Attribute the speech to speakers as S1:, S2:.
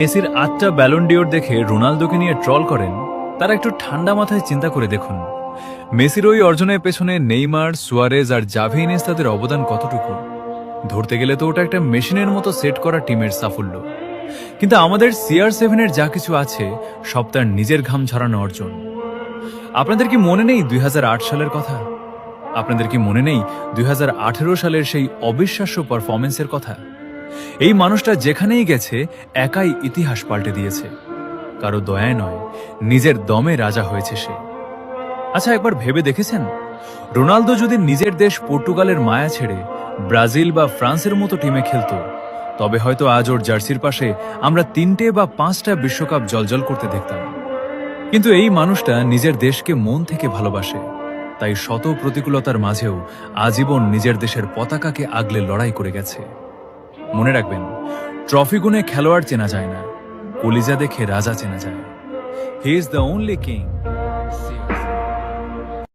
S1: মেসির ৮টা Ballon d'Or দেখে রোনালদোকে নিয়ে ট্রল করেন, তারা একটু ঠান্ডা মাথায় চিন্তা করে দেখুন মেসির ওই অর্জনের পেছনে নেইমার, সুয়ারেজ আর জাভি ইনিয়েস্তাদের অবদান কতটুকু। ধরতে গেলে তো ওটা একটা মেশিনের মতো সেট করা টিমের সাফল্য। কিন্তু আমাদের CR7-এর যা কিছু আছে সব তার নিজের ঘাম ঝরানো অর্জন। আপনাদের কি মনে নেই 2008 সালের কথা? আপনাদের কি মনে নেই 2018 সালের সেই অবিশ্বাস্য পারফরমেন্সের কথা? এই মানুষটা যেখানেই গেছে একাই ইতিহাস পাল্টে দিয়েছে। কারো দয়ায় নয়, নিজের দমে রাজা হয়েছে সে। আচ্ছা, একবার ভেবে দেখেছেন, রোনালদো যদি নিজের দেশ পর্তুগালের মায়া ছেড়ে ব্রাজিল বা ফ্রান্সের মতো টিমে খেলতো, তবে হয়তো আজ ওর জার্সির পাশে আমরা 3টে বা 5টা বিশ্বকাপ জলজল করতে দেখতাম। কিন্তু এই মানুষটা নিজের দেশকে মন থেকে ভালোবাসে, তাই শত প্রতিকূলতার মাঝেও আজীবন নিজের দেশের পতাকাকে আগলে লড়াই করে গেছে। মনে রাখবেন, ট্রফি গুনে খেলোয়াড় চেনা যায় না, কলিজা দেখে রাজা চেনা যায়। He is the only king